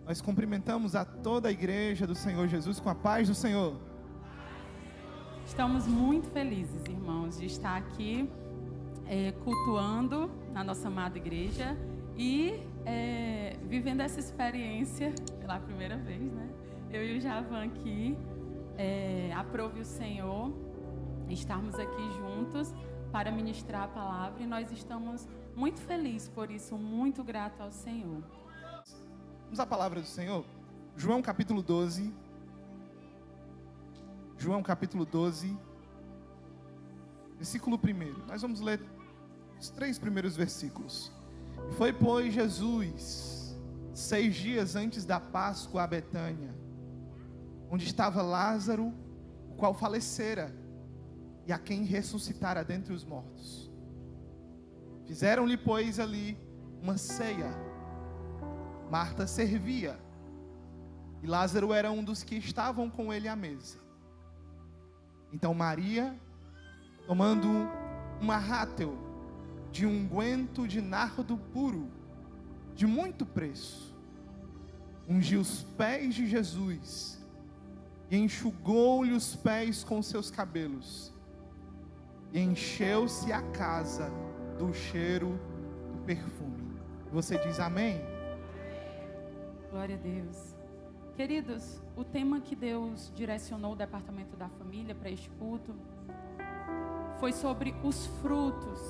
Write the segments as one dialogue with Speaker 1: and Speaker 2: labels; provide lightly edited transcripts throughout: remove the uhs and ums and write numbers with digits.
Speaker 1: Nós cumprimentamos a toda a igreja do Senhor Jesus com a paz do Senhor.
Speaker 2: Estamos muito felizes, irmãos, de estar aqui cultuando na nossa amada igreja e vivendo essa experiência pela primeira vez, né? Eu e o Javan aqui, aprove o Senhor estarmos aqui juntos para ministrar a palavra, e nós estamos muito felizes por isso, muito grato ao Senhor.
Speaker 1: Vamos à palavra do Senhor. João capítulo 12. João capítulo 12, versículo 1. Nós vamos ler os 3 primeiros versículos. Foi, pois, Jesus 6 dias antes da Páscoa a Betânia, onde estava Lázaro, o qual falecera, e a quem ressuscitara dentre os mortos. Fizeram-lhe, pois, ali uma ceia. Marta servia, e Lázaro era um dos que estavam com ele à mesa. Então Maria, tomando uma rátel de unguento de nardo puro, de muito preço, ungiu os pés de Jesus, e enxugou-lhe os pés com seus cabelos, e encheu-se a casa do cheiro do perfume. Você diz amém?
Speaker 2: Glória a Deus. Queridos, o tema que Deus direcionou o Departamento da Família para este culto foi sobre os frutos,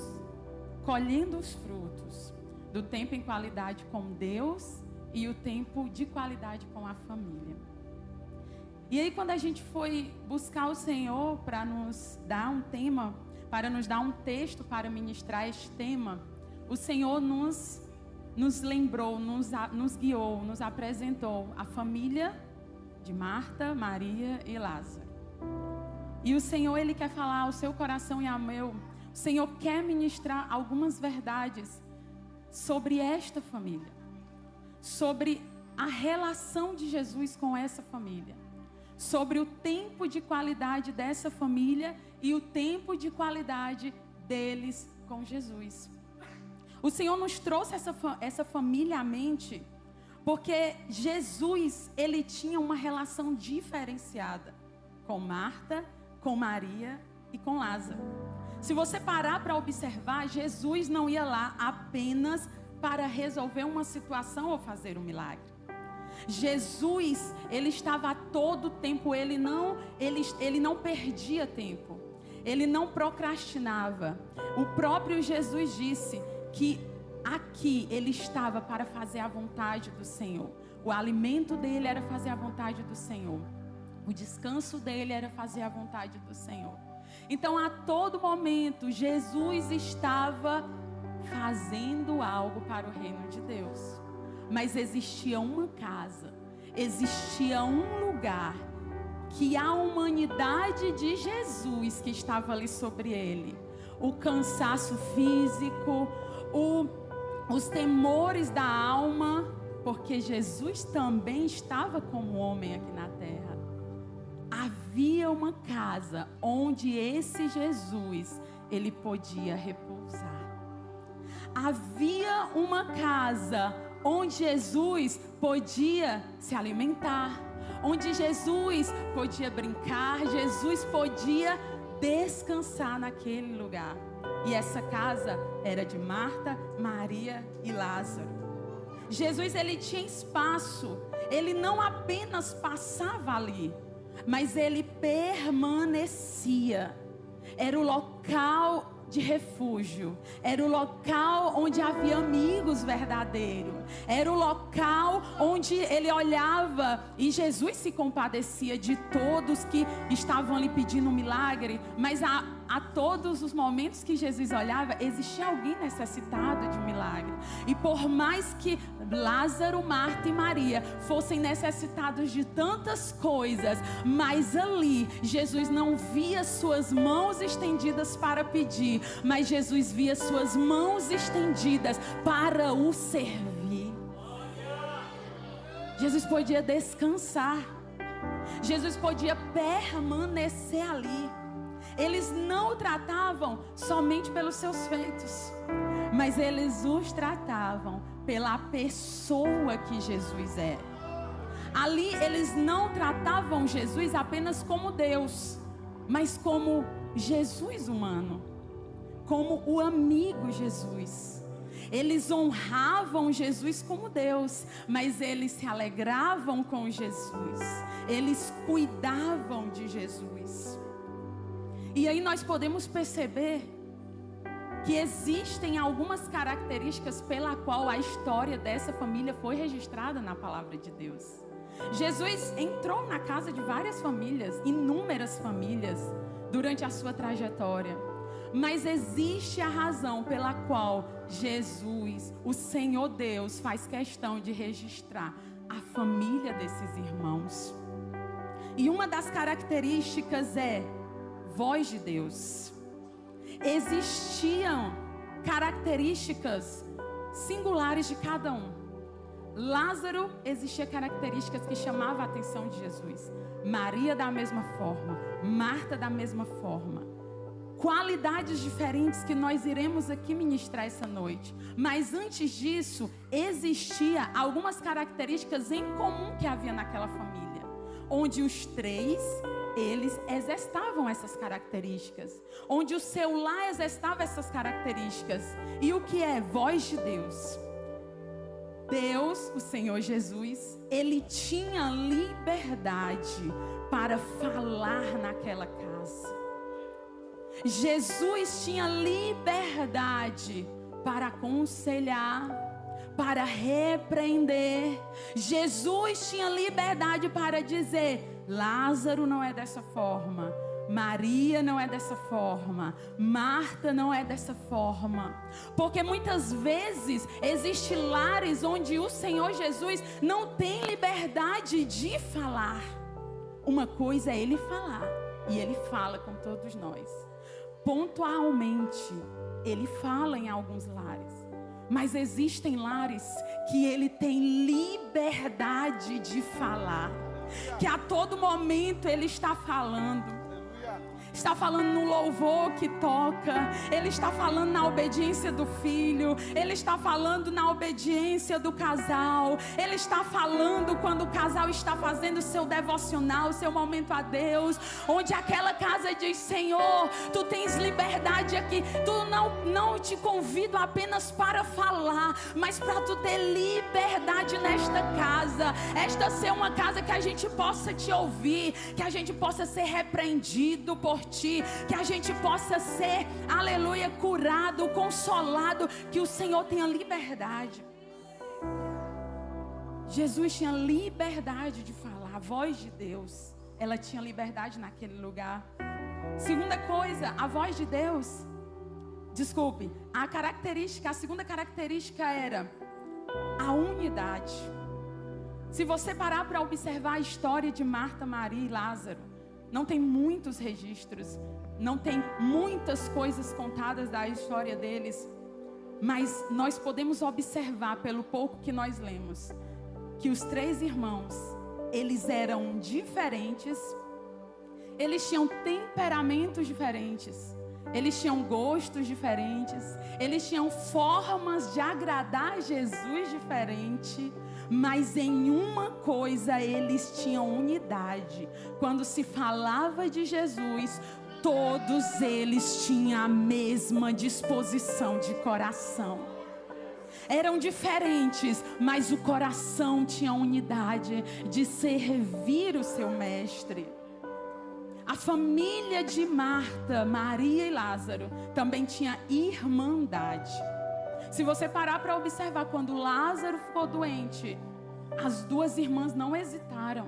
Speaker 2: colhendo os frutos do tempo em qualidade com Deus e o tempo de qualidade com a família. E aí, quando a gente foi buscar o Senhor para nos dar um tema, para nos dar um texto para ministrar este tema, o Senhor nos lembrou, nos guiou, nos apresentou a família de Marta, Maria e Lázaro. E o Senhor, Ele quer falar ao seu coração e ao meu. O Senhor quer ministrar algumas verdades sobre esta família, sobre a relação de Jesus com essa família, sobre o tempo de qualidade dessa família e o tempo de qualidade deles com Jesus. O Senhor nos trouxe essa família à mente, porque Jesus, Ele tinha uma relação diferenciada com Marta, com Maria e com Lázaro. Se você parar para observar, Jesus não ia lá apenas para resolver uma situação ou fazer um milagre. Jesus, Ele estava a todo tempo, Ele não perdia tempo, Ele não procrastinava. O próprio Jesus disse que aqui Ele estava para fazer a vontade do Senhor. O alimento dele era fazer a vontade do Senhor. O descanso dele era fazer a vontade do Senhor. Então, a todo momento, Jesus estava fazendo algo para o reino de Deus. Mas existia uma casa, existia um lugar que a humanidade de Jesus que estava ali sobre ele, o cansaço físico, os temores da alma, porque Jesus também estava como homem aqui na terra. Havia uma casa onde esse Jesus, ele podia repousar. Havia uma casa onde Jesus podia se alimentar, onde Jesus podia brincar, Jesus podia descansar naquele lugar. E essa casa era de Marta, Maria e Lázaro. Jesus, ele tinha espaço. Ele não apenas passava ali, mas ele permanecia. Era o local de refúgio. Era o local onde havia amigos verdadeiros. Era o local onde ele olhava e Jesus se compadecia de todos que estavam ali pedindo um milagre. Mas a todos os momentos que Jesus olhava, existia alguém necessitado de um milagre. E por mais que Lázaro, Marta e Maria fossem necessitados de tantas coisas, mas ali Jesus não via suas mãos estendidas para pedir, mas Jesus via suas mãos estendidas para o servir. Jesus podia descansar, Jesus podia permanecer ali. Eles não o tratavam somente pelos seus feitos, mas eles os tratavam pela pessoa que Jesus é. Ali eles não tratavam Jesus apenas como Deus, mas como Jesus humano, como o amigo Jesus. Eles honravam Jesus como Deus, mas eles se alegravam com Jesus. Eles cuidavam de Jesus. E aí nós podemos perceber que existem algumas características pela qual a história dessa família foi registrada na palavra de Deus. Jesus entrou na casa de várias famílias, inúmeras famílias, durante a sua trajetória. Mas existe a razão pela qual Jesus, o Senhor Deus, faz questão de registrar a família desses irmãos. E uma das características é voz de Deus. Existiam características singulares de cada um. Lázaro, existia características que chamavam a atenção de Jesus. Maria da mesma forma, Marta da mesma forma. Qualidades diferentes que nós iremos aqui ministrar essa noite. Mas antes disso, existia algumas características em comum que havia naquela família, onde os três, eles exercitavam essas características, onde o seu lar exercitava essas características. E o que é voz de Deus? Deus, o Senhor Jesus, Ele tinha liberdade para falar naquela casa. Jesus tinha liberdade para aconselhar, para repreender. Jesus tinha liberdade para dizer: Lázaro não é dessa forma, Maria não é dessa forma, Marta não é dessa forma. Porque muitas vezes existem lares onde o Senhor Jesus não tem liberdade de falar. Uma coisa é Ele falar, e Ele fala com todos nós. Pontualmente, Ele fala em alguns lares. Mas existem lares que Ele tem liberdade de falar, que a todo momento Ele está falando. Está falando no louvor que toca. Ele está falando na obediência do filho. Ele está falando na obediência do casal. Ele está falando quando o casal está fazendo o seu devocional, o seu momento a Deus, onde aquela casa diz: Senhor, Tu tens liberdade aqui. Tu não te convido apenas para falar, mas para Tu ter liberdade nesta casa. Esta ser uma casa que a gente possa Te ouvir, que a gente possa ser repreendido por Ti, que a gente possa ser, aleluia, curado, consolado, que o Senhor tenha liberdade. Jesus tinha liberdade de falar, a voz de Deus, ela tinha liberdade naquele lugar. Segunda coisa, a voz de Deus, a segunda característica era a unidade. Se você parar para observar a história de Marta, Maria e Lázaro, não tem muitos registros, não tem muitas coisas contadas da história deles, mas nós podemos observar pelo pouco que nós lemos, que os três irmãos, eles eram diferentes, eles tinham temperamentos diferentes, eles tinham gostos diferentes, eles tinham formas de agradar Jesus diferentes. Mas em uma coisa eles tinham unidade. Quando se falava de Jesus, todos eles tinham a mesma disposição de coração. Eram diferentes, mas o coração tinha unidade de servir o seu mestre. A família de Marta, Maria e Lázaro também tinha irmandade. Se você parar para observar, quando Lázaro ficou doente, as duas irmãs não hesitaram,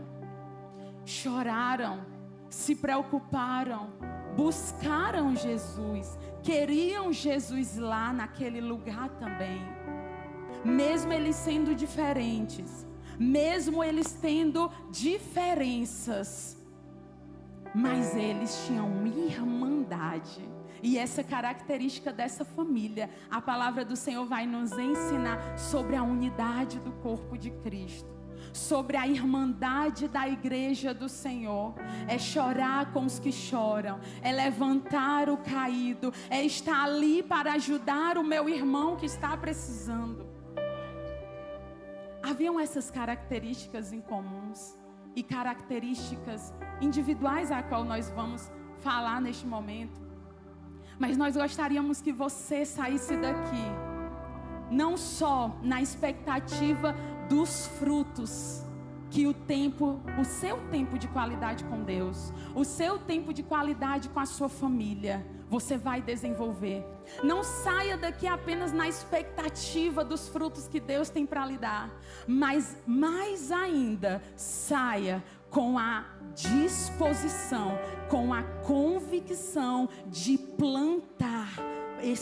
Speaker 2: choraram, se preocuparam, buscaram Jesus, queriam Jesus lá naquele lugar também. Mesmo eles sendo diferentes, mesmo eles tendo diferenças, mas eles tinham irmandade. E essa característica dessa família, a palavra do Senhor vai nos ensinar sobre a unidade do corpo de Cristo, sobre a irmandade da igreja do Senhor. É chorar com os que choram, é levantar o caído, é estar ali para ajudar o meu irmão que está precisando. haviam essas características incomuns e características individuais a qual nós vamos falar neste momento. Mas nós gostaríamos que você saísse daqui não só na expectativa dos frutos que o seu tempo de qualidade com Deus, o seu tempo de qualidade com a sua família, você vai desenvolver. Não saia daqui apenas na expectativa dos frutos que Deus tem para lhe dar, mas mais ainda, saia com a disposição, com a convicção de plantar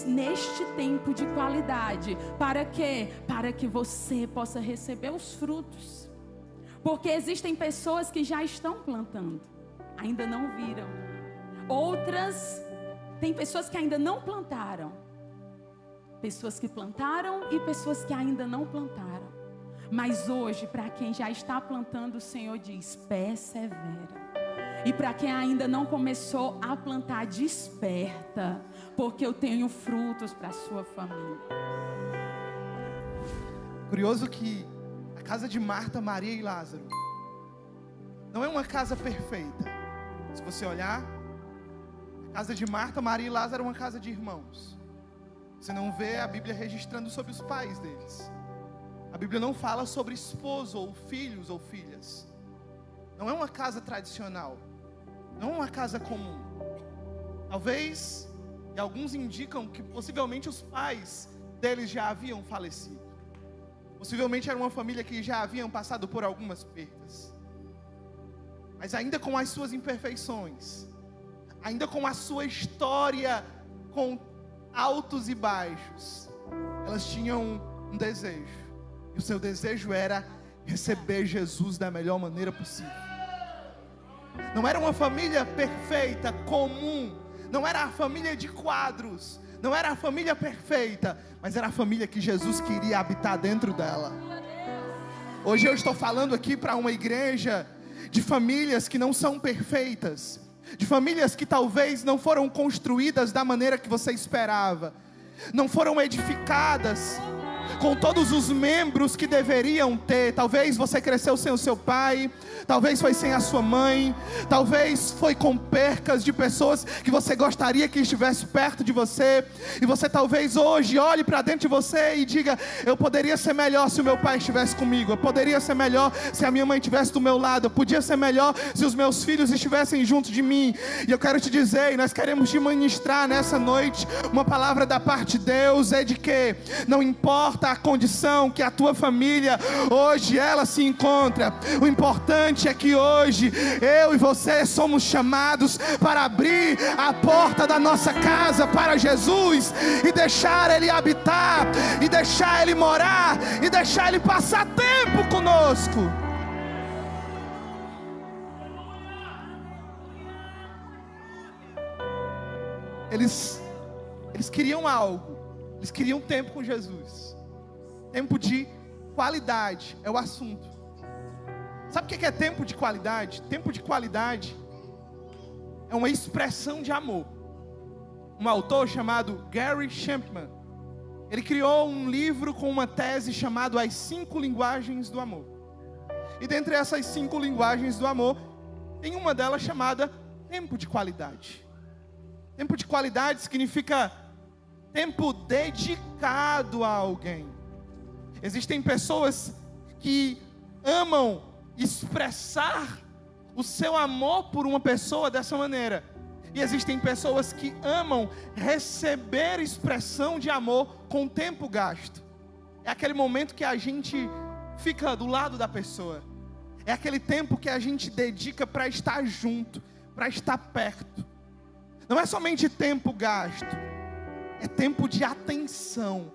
Speaker 2: neste tempo de qualidade. Para quê? Para que você possa receber os frutos. Porque existem pessoas que já estão plantando, ainda não viram. Outras, tem pessoas que ainda não plantaram. Pessoas que plantaram e pessoas que ainda não plantaram. Mas hoje, para quem já está plantando, o Senhor diz: persevera. E para quem ainda não começou a plantar, desperta, porque eu tenho frutos para a sua família.
Speaker 1: Curioso que a casa de Marta, Maria e Lázaro não é uma casa perfeita. Se você olhar, a casa de Marta, Maria e Lázaro é uma casa de irmãos. Você não vê a Bíblia registrando sobre os pais deles. A Bíblia não fala sobre esposo ou filhos ou filhas. Não é uma casa tradicional. Não é uma casa comum. Talvez, e alguns indicam que possivelmente os pais deles já haviam falecido. Possivelmente era uma família que já haviam passado por algumas perdas. Mas ainda com as suas imperfeições, ainda com a sua história, com altos e baixos, elas tinham um desejo. E o seu desejo era receber Jesus da melhor maneira possível. Não era uma família perfeita, comum. Não era a família de quadros. Não era a família perfeita, mas era a família que Jesus queria habitar dentro dela. Hoje eu estou falando aqui para uma igreja de famílias que não são perfeitas, de famílias que talvez não foram construídas da maneira que você esperava, não foram edificadas com todos os membros que deveriam ter. Talvez você cresceu sem o seu pai, talvez foi sem a sua mãe, talvez foi com percas de pessoas que você gostaria que estivesse perto de você, e você talvez hoje olhe para dentro de você e diga: eu poderia ser melhor se o meu pai estivesse comigo, eu poderia ser melhor se a minha mãe estivesse do meu lado, eu podia ser melhor se os meus filhos estivessem junto de mim. E eu quero te dizer, e nós queremos te ministrar nessa noite uma palavra da parte de Deus, é de que não importa a condição que a tua família hoje ela se encontra, o importante é que hoje eu e você somos chamados para abrir a porta da nossa casa para Jesus e deixar Ele habitar, e deixar Ele morar, e deixar Ele passar tempo conosco. Eles queriam algo, eles queriam tempo com Jesus. Tempo de qualidade é o assunto. Sabe o que é tempo de qualidade? Tempo de qualidade é uma expressão de amor. Um autor chamado Gary Chapman, ele criou um livro com uma tese chamado As 5 Linguagens do Amor. E dentre essas 5 linguagens do amor, tem uma delas chamada tempo de qualidade. Tempo de qualidade significa tempo dedicado a alguém. Existem pessoas que amam expressar o seu amor por uma pessoa dessa maneira. E existem pessoas que amam receber expressão de amor com o tempo gasto. É aquele momento que a gente fica do lado da pessoa. É aquele tempo que a gente dedica para estar junto, para estar perto. Não é somente tempo gasto, é tempo de atenção.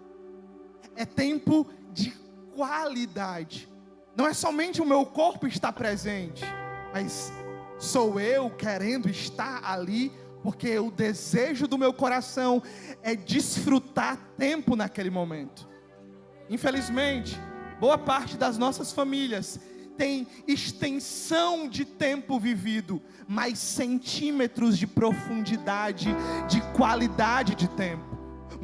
Speaker 1: É tempo de qualidade. Não é somente o meu corpo estar presente, mas sou eu querendo estar ali, porque o desejo do meu coração é desfrutar tempo naquele momento. Infelizmente, boa parte das nossas famílias tem extensão de tempo vivido, mas centímetros de profundidade, de qualidade de tempo.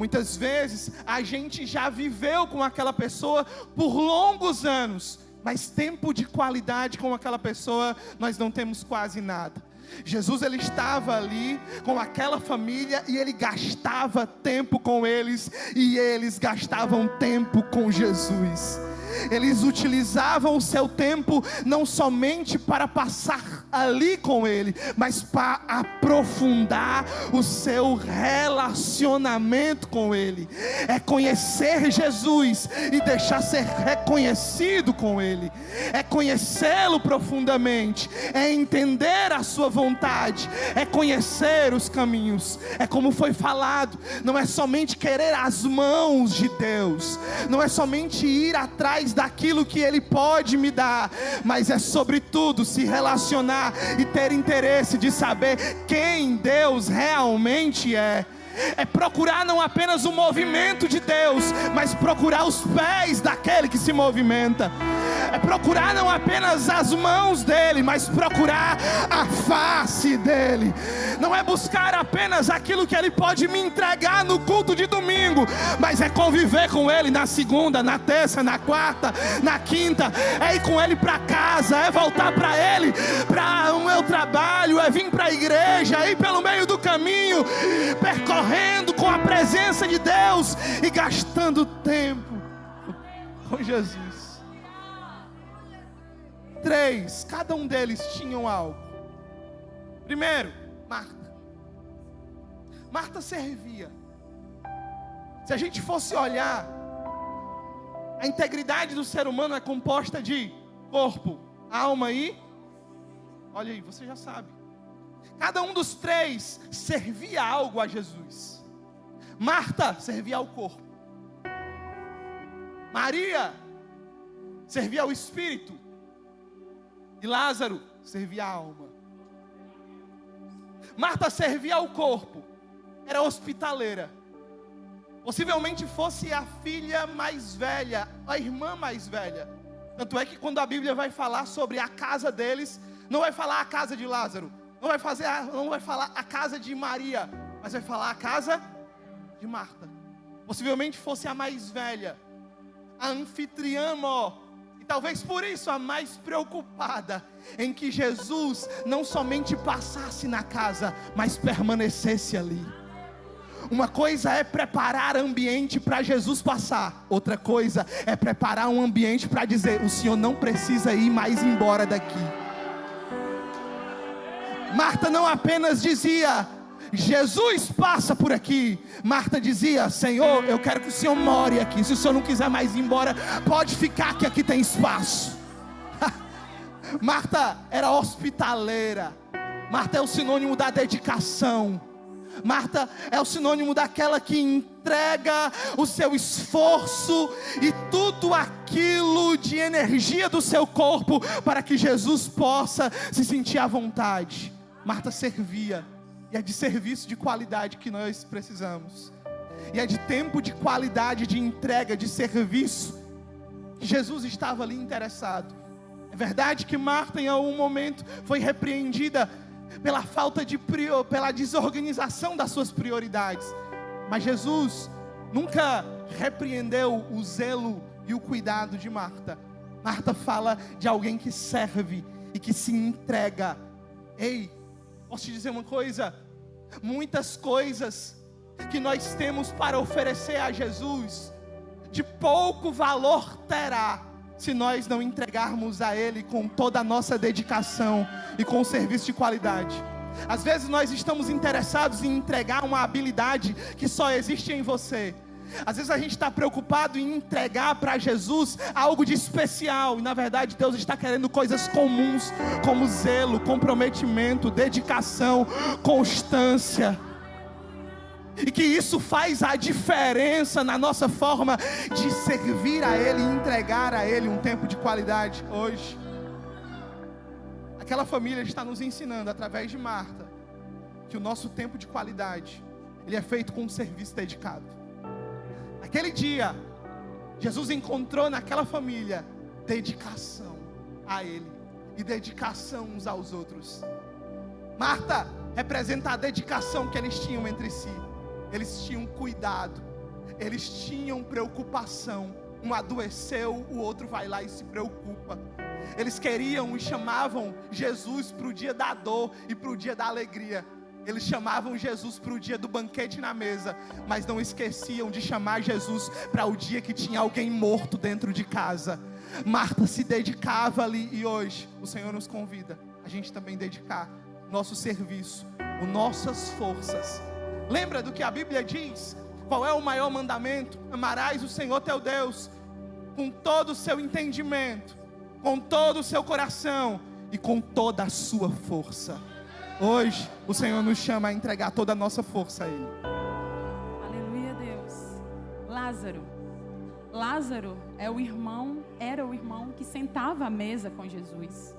Speaker 1: Muitas vezes a gente já viveu com aquela pessoa por longos anos, mas tempo de qualidade com aquela pessoa nós não temos quase nada. Jesus, ele estava ali com aquela família e ele gastava tempo com eles, e eles gastavam tempo com Jesus. Eles utilizavam o seu tempo não somente para passar ali com ele, mas para aprofundar o seu relacionamento com ele. É conhecer Jesus e deixar ser reconhecido com ele. É conhecê-lo profundamente. É entender a sua vontade. É conhecer os caminhos. É como foi falado, não é somente querer as mãos de Deus, não é somente ir atrás daquilo que Ele pode me dar, mas é sobretudo se relacionar e ter interesse de saber quem Deus realmente é. É procurar não apenas o movimento de Deus, mas procurar os pés daquele que se movimenta. É procurar não apenas as mãos dele, mas procurar a face dele. Não é buscar apenas aquilo que ele pode me entregar no culto de domingo, mas é conviver com ele na segunda, na terça, na quarta, na quinta. É ir com ele para casa, é voltar para ele, para o meu trabalho, é vir para a igreja, é ir pelo meio do caminho, percorrendo com a presença de Deus e gastando tempo com Jesus. 3, cada um deles tinham algo. Primeiro, Marta servia. Se a gente fosse olhar, a integridade do ser humano é composta de corpo, alma e... olha aí, você já sabe. Cada um dos 3 servia algo a Jesus. Marta servia ao corpo. Maria servia ao espírito. E Lázaro servia a alma. Marta servia ao corpo, era hospitaleira. Possivelmente fosse a filha mais velha, a irmã mais velha. Tanto é que quando a Bíblia vai falar sobre a casa deles, não vai falar a casa de Lázaro, não vai falar a casa de Maria, mas vai falar a casa de Marta. Possivelmente fosse a mais velha, a anfitriã maior. Talvez por isso a mais preocupada em que Jesus não somente passasse na casa, mas permanecesse ali. Uma coisa é preparar ambiente para Jesus passar, outra coisa é preparar um ambiente para dizer: o Senhor não precisa ir mais embora daqui. Marta não apenas dizia: Jesus passa por aqui. Marta dizia: Senhor, eu quero que o Senhor more aqui. Se o Senhor não quiser mais ir embora, pode ficar que aqui tem espaço. Marta era hospitaleira. Marta é o sinônimo da dedicação. Marta é o sinônimo daquela que entrega o seu esforço e tudo aquilo de energia do seu corpo para que Jesus possa se sentir à vontade. Marta servia. E é de serviço de qualidade que nós precisamos. E é de tempo de qualidade, de entrega, de serviço, que Jesus estava ali interessado. É verdade que Marta em algum momento foi repreendida pela falta de pela desorganização das suas prioridades. Mas Jesus nunca repreendeu o zelo e o cuidado de Marta. Marta fala de alguém que serve e que se entrega. Ei, posso te dizer uma coisa? Muitas coisas que nós temos para oferecer a Jesus, de pouco valor terá, se nós não entregarmos a Ele com toda a nossa dedicação e com um serviço de qualidade. Às vezes nós estamos interessados em entregar uma habilidade que só existe em você. Às vezes a gente está preocupado em entregar para Jesus algo de especial, e na verdade Deus está querendo coisas comuns, como zelo, comprometimento, dedicação, constância. E que isso faz a diferença na nossa forma de servir a Ele e entregar a Ele um tempo de qualidade hoje. Aquela família está nos ensinando através de Marta que o nosso tempo de qualidade, ele é feito com um serviço dedicado. Aquele dia, Jesus encontrou naquela família dedicação a Ele e dedicação uns aos outros. Marta representa a dedicação que eles tinham entre si. Eles tinham cuidado, Eles tinham preocupação. Um adoeceu, o outro vai lá e se preocupa. Eles queriam e chamavam Jesus para o dia da dor e para o dia da alegria. Eles chamavam Jesus para o dia do banquete na mesa, mas não esqueciam de chamar Jesus para o dia que tinha alguém morto dentro de casa. Marta se dedicava ali, e hoje o Senhor nos convida a gente também dedicar nosso serviço, as nossas forças. Lembra do que a Bíblia diz? Qual é o maior mandamento? Amarás o Senhor teu Deus com todo o seu entendimento, com todo o seu coração e com toda a sua força. Hoje o Senhor nos chama a entregar toda a nossa força a Ele.
Speaker 2: Aleluia, Deus. Lázaro era o irmão que sentava à mesa com Jesus.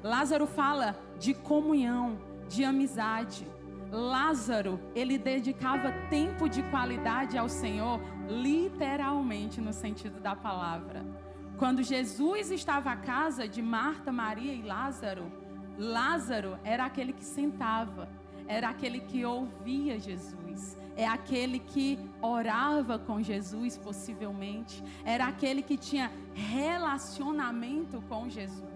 Speaker 2: Lázaro fala de comunhão, de amizade. Lázaro, ele dedicava tempo de qualidade ao Senhor, literalmente no sentido da palavra. Quando Jesus estava à casa de Marta, Maria e Lázaro, Lázaro era aquele que sentava, era aquele que ouvia Jesus, é aquele que orava com Jesus possivelmente, era aquele que tinha relacionamento com Jesus.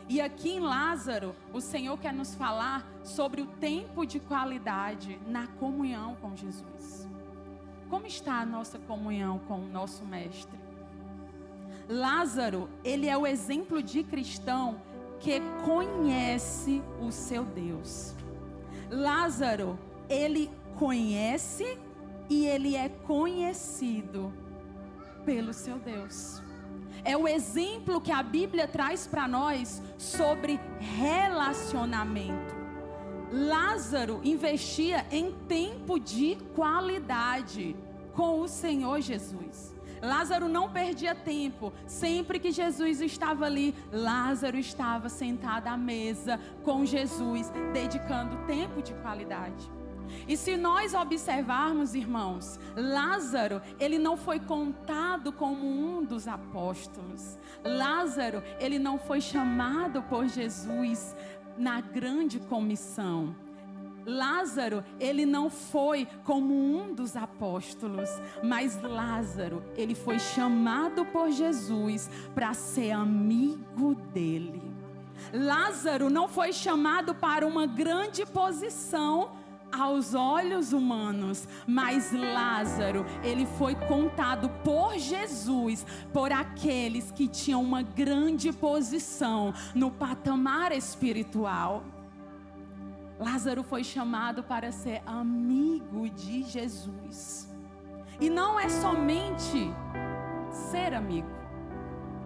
Speaker 2: E aqui em Lázaro, o Senhor quer nos falar sobre o tempo de qualidade na comunhão com Jesus. Como está a nossa comunhão com o nosso Mestre? Lázaro, ele é o exemplo de cristão que conhece o seu Deus. Lázaro, ele conhece e ele é conhecido pelo seu Deus. É o exemplo que a Bíblia traz para nós sobre relacionamento. Lázaro investia em tempo de qualidade com o Senhor Jesus. Lázaro não perdia tempo. Sempre que Jesus estava ali, Lázaro estava sentado à mesa com Jesus, dedicando tempo de qualidade. E se nós observarmos, irmãos, Lázaro, ele não foi contado como um dos apóstolos. Lázaro, ele não foi chamado por Jesus na grande comissão. Lázaro, ele não foi como um dos apóstolos, mas Lázaro, ele foi chamado por Jesus para ser amigo dele. Lázaro não foi chamado para uma grande posição aos olhos humanos, mas Lázaro, ele foi contado por Jesus, por aqueles que tinham uma grande posição no patamar espiritual. Lázaro foi chamado para ser amigo de Jesus. E não é somente ser amigo,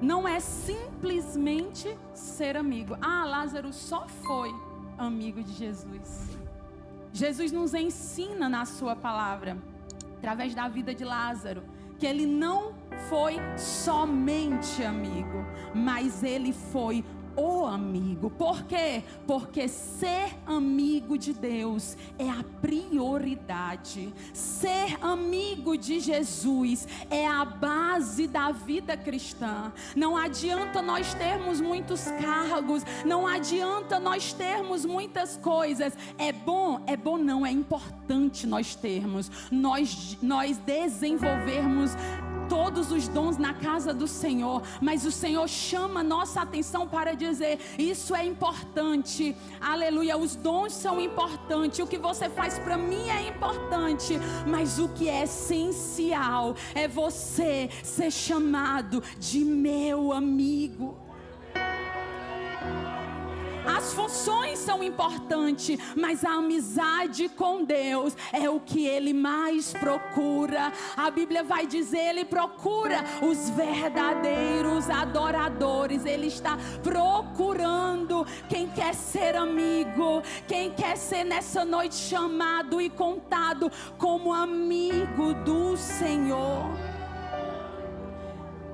Speaker 2: não é simplesmente ser amigo. Lázaro só foi amigo de Jesus. Jesus nos ensina na sua palavra, através da vida de Lázaro, que ele não foi somente amigo, mas ele foi o amigo. Por quê? Porque ser amigo de Deus é a prioridade. Ser amigo de Jesus é a base da vida cristã. Não adianta nós termos muitos cargos, não adianta nós termos muitas coisas. É bom não, é importante nós termos, nós desenvolvermos todos os dons na casa do Senhor, mas o Senhor chama nossa atenção para dizer: isso é importante, aleluia, os dons são importantes, o que você faz para mim é importante, mas o que é essencial é você ser chamado de meu amigo. As funções são importantes, mas a amizade com Deus é o que Ele mais procura. A Bíblia vai dizer, Ele procura os verdadeiros adoradores. Ele está procurando quem quer ser amigo, quem quer ser nessa noite chamado e contado como amigo do Senhor.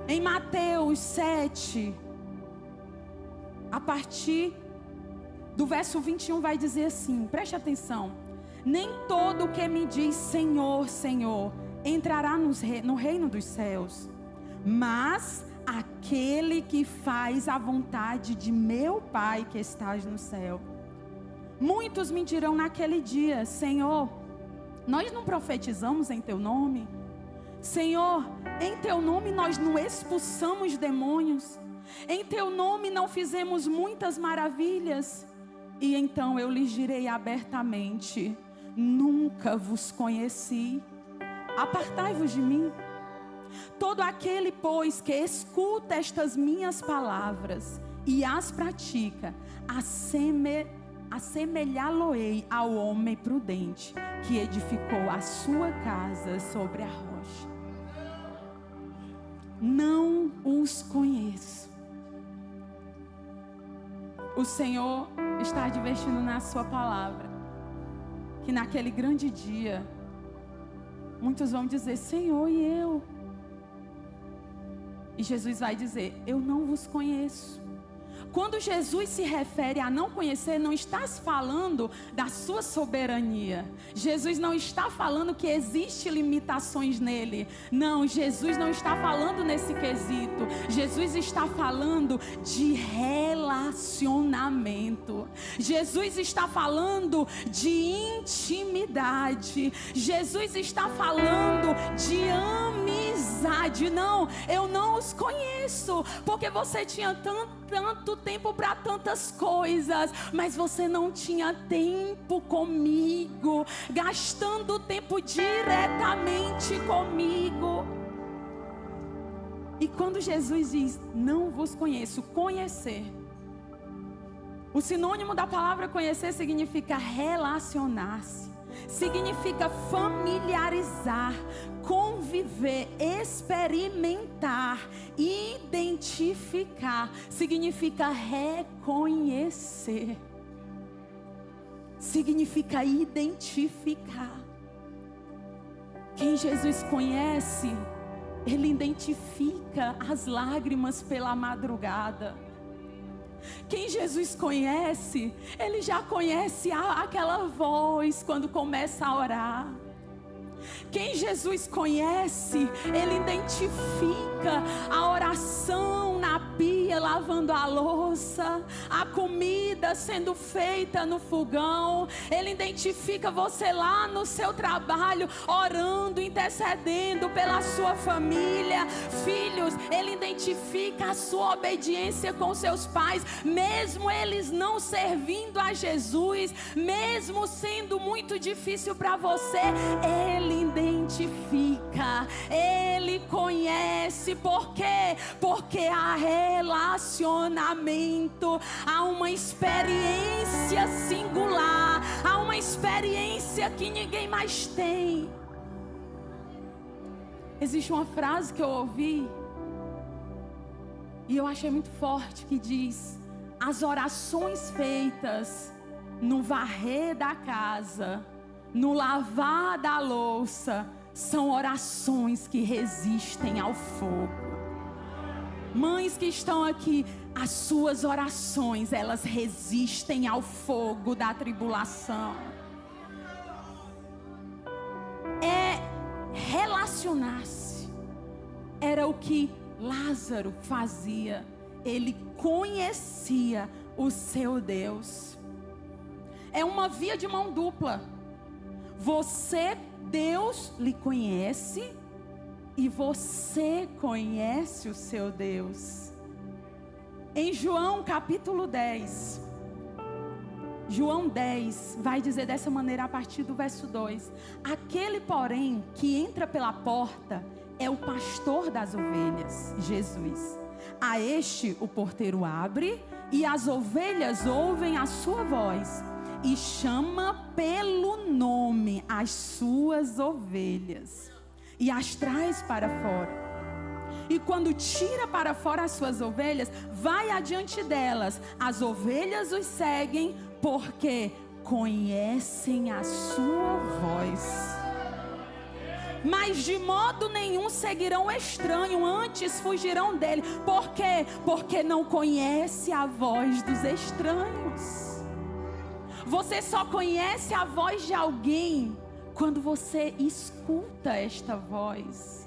Speaker 2: Em Mateus 7, a partir do verso 21 vai dizer assim, preste atenção: nem todo o que me diz Senhor, Senhor entrará no reino dos céus, mas aquele que faz a vontade de meu Pai que estás no céu. Muitos me dirão naquele dia: Senhor, nós não profetizamos em teu nome? Senhor, em teu nome nós não expulsamos demônios, em teu nome não fizemos muitas maravilhas. E então eu lhes direi abertamente: nunca vos conheci, apartai-vos de mim. Todo aquele, pois, que escuta estas minhas palavras e as pratica, assemelhá-lo-ei ao homem prudente que edificou a sua casa sobre a rocha. Não os conheço. O Senhor está advertindo na sua palavra que naquele grande dia muitos vão dizer: Senhor, e eu? E Jesus vai dizer: eu não vos conheço. Quando Jesus se refere a não conhecer, não está se falando da sua soberania. Jesus não está falando que existem limitações nele. Não, Jesus não está falando nesse quesito. Jesus está falando de relacionamento. Jesus está falando de intimidade. Jesus está falando de amizade. Não, eu não os conheço, porque você tinha tanto tempo para tantas coisas, mas você não tinha tempo comigo, gastando tempo diretamente comigo. E quando Jesus diz: não vos conheço, conhecer, o sinônimo da palavra conhecer significa relacionar-se, significa familiarizar, conviver, experimentar, identificar, significa reconhecer, significa identificar. Quem Jesus conhece, ele identifica as lágrimas pela madrugada. Quem Jesus conhece, ele já conhece aquela voz quando começa a orar. Quem Jesus conhece, ele identifica a oração na pia, lavando a louça, a comida sendo feita no fogão. Ele identifica você lá no seu trabalho, orando, intercedendo pela sua família. Filhos, ele identifica a sua obediência com seus pais, mesmo eles não servindo a Jesus, mesmo sendo muito difícil para você, ele identifica, ele conhece. Por quê? Porque há relacionamento, há uma experiência singular, há uma experiência que ninguém mais tem. Existe uma frase que eu ouvi e eu achei muito forte, que diz: as orações feitas no varrer da casa, no lavar da louça, são orações que resistem ao fogo. Mães que estão aqui, as suas orações, elas resistem ao fogo da tribulação. É relacionar-se. Era o que Lázaro fazia. Ele conhecia o seu Deus. É uma via de mão dupla. Você, Deus, lhe conhece, e você conhece o seu Deus. Em João capítulo 10, João 10 vai dizer dessa maneira a partir do verso 2: aquele, porém, que entra pela porta é o pastor das ovelhas, Jesus. A este o porteiro abre, e as ovelhas ouvem a sua voz, e chama pelo nome as suas ovelhas, e as traz para fora. E quando tira para fora as suas ovelhas, vai adiante delas. As ovelhas os seguem, porque conhecem a sua voz. Mas de modo nenhum seguirão o estranho, antes fugirão dele. Por quê? Porque não conhece a voz dos estranhos. Você só conhece a voz de alguém quando você escuta esta voz.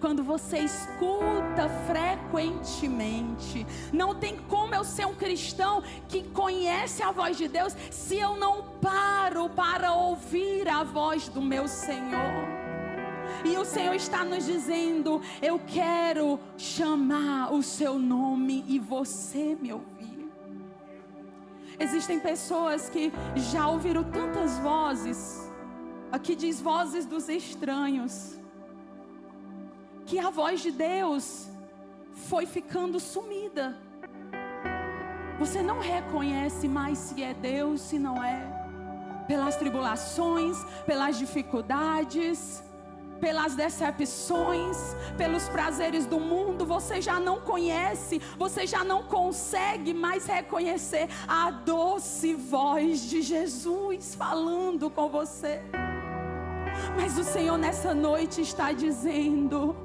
Speaker 2: Quando você escuta frequentemente. Não tem como eu ser um cristão que conhece a voz de Deus se eu não paro para ouvir a voz do meu Senhor. E o Senhor está nos dizendo: eu quero chamar o seu nome e você me ouvir. Existem pessoas que já ouviram tantas vozes, aqui diz vozes dos estranhos, que a voz de Deus foi ficando sumida. Você não reconhece mais se é Deus, se não é. Pelas tribulações, pelas dificuldades, pelas decepções, pelos prazeres do mundo, você já não conhece, você já não consegue mais reconhecer a doce voz de Jesus falando com você. Mas o Senhor nessa noite está dizendo: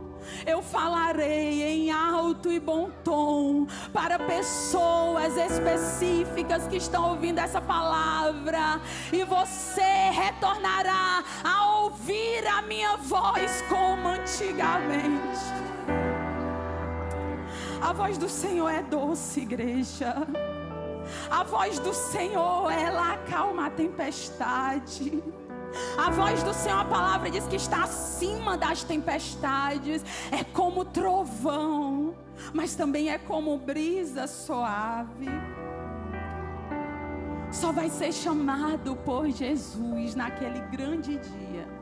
Speaker 2: eu falarei em alto e bom tom para pessoas específicas que estão ouvindo essa palavra, e você retornará a ouvir a minha voz como antigamente. A voz do Senhor é doce, igreja. A voz do Senhor, ela acalma a tempestade. A voz do Senhor, a palavra diz que está acima das tempestades. É como trovão, mas também é como brisa suave. Só vai ser chamado por Jesus naquele grande dia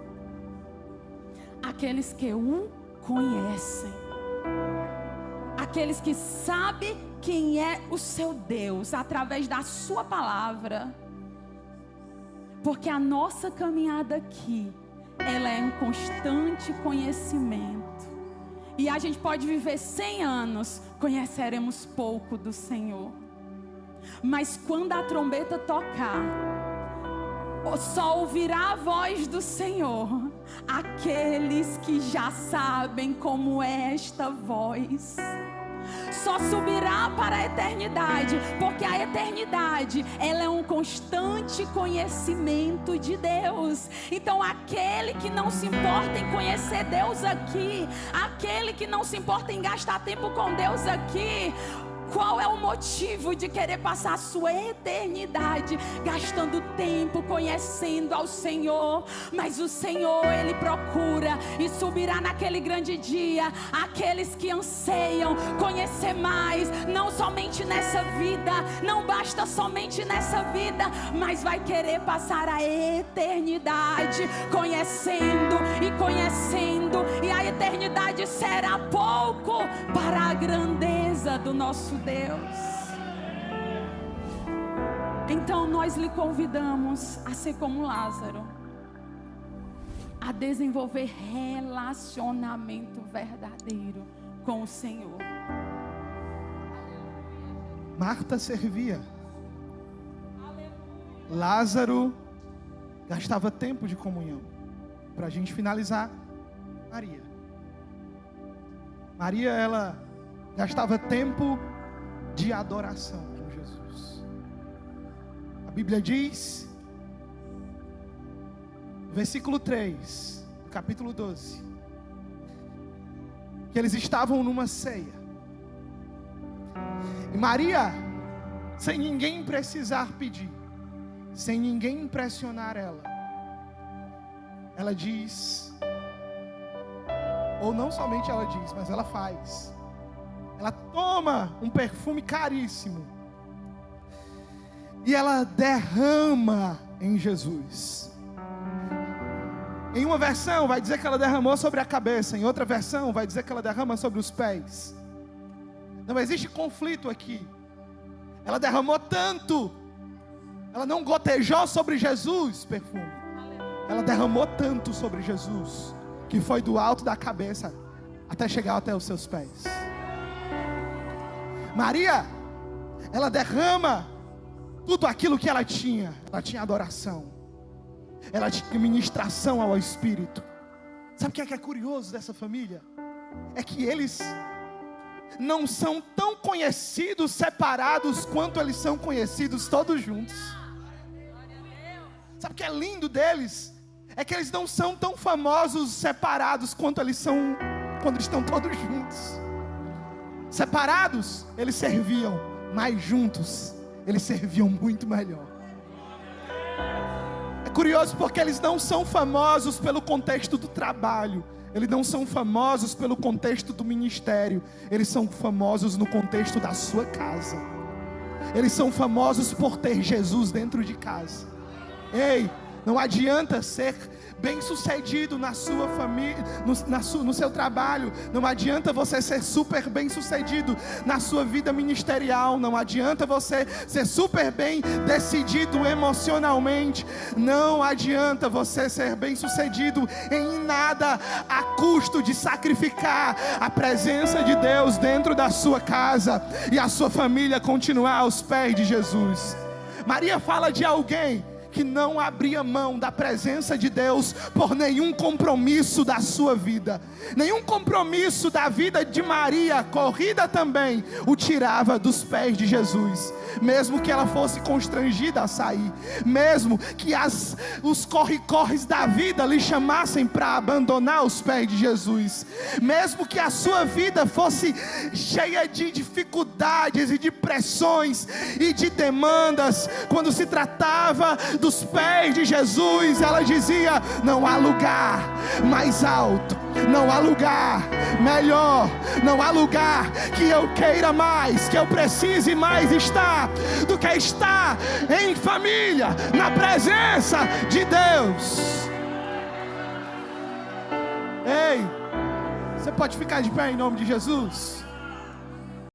Speaker 2: aqueles que o conhecem, aqueles que sabem quem é o seu Deus através da sua palavra. Porque a nossa caminhada aqui, ela é um constante conhecimento. E a gente pode viver 100 anos, conheceremos pouco do Senhor. Mas quando a trombeta tocar, só ouvirá a voz do Senhor aqueles que já sabem como é esta voz. Só subirá para a eternidade, porque a eternidade, ela é um constante conhecimento de Deus. Então aquele que não se importa em conhecer Deus aqui, aquele que não se importa em gastar tempo com Deus aqui, qual é o motivo de querer passar a sua eternidade gastando tempo conhecendo ao Senhor? Mas o Senhor, Ele procura e subirá naquele grande dia aqueles que anseiam conhecer mais, não somente nessa vida, não basta somente nessa vida, mas vai querer passar a eternidade conhecendo e conhecendo, e a eternidade será pouco para a grandeza do nosso Deus. Então nós lhe convidamos a ser como Lázaro, a desenvolver relacionamento verdadeiro com o Senhor.
Speaker 1: Marta servia, Lázaro gastava tempo de comunhão. Para a gente finalizar, Maria, ela gastava tempo de adoração com Jesus. A Bíblia diz, versículo 3, do capítulo 12, que eles estavam numa ceia. E Maria, sem ninguém precisar pedir, sem ninguém impressionar ela diz, ou não somente ela diz, mas ela faz. Ela toma um perfume caríssimo e ela derrama em Jesus. Em uma versão vai dizer que ela derramou sobre a cabeça, em outra versão vai dizer que ela derrama sobre os pés. Não existe conflito aqui. Ela derramou tanto, ela não gotejou sobre Jesus perfume, ela derramou tanto sobre Jesus, que foi do alto da cabeça até chegar até os seus pés. Maria, ela derrama tudo aquilo que ela tinha adoração, ela tinha ministração ao Espírito. Sabe o que é curioso dessa família? É que eles não são tão conhecidos separados quanto eles são conhecidos todos juntos. Sabe o que é lindo deles? É que eles não são tão famosos separados quanto eles são quando estão todos juntos. Separados, eles serviam, mas juntos, eles serviam muito melhor. É curioso porque eles não são famosos pelo contexto do trabalho, Eles não são famosos pelo contexto do ministério, eles são famosos no contexto da sua casa. Eles são famosos por ter Jesus dentro de casa. Ei, não adianta ser bem-sucedido na sua família, no seu trabalho. Não adianta você ser super bem-sucedido na sua vida ministerial. Não adianta você ser super bem decidido emocionalmente. Não adianta você ser bem-sucedido em nada a custo de sacrificar a presença de Deus dentro da sua casa e a sua família continuar aos pés de Jesus. Maria fala de alguém que não abria mão da presença de Deus por nenhum compromisso da sua vida. Nenhum compromisso da vida de Maria, corrida também, o tirava dos pés de Jesus. Mesmo que ela fosse constrangida a sair, mesmo que os corre-corres da vida lhe chamassem para abandonar os pés de Jesus, mesmo que a sua vida fosse cheia de dificuldades e de pressões e de demandas, quando se tratava dos pés de Jesus, ela dizia: não há lugar mais alto, não há lugar melhor, não há lugar que eu queira mais, que eu precise mais estar, do que estar em família, na presença de Deus. Ei, você pode ficar de pé em nome de Jesus?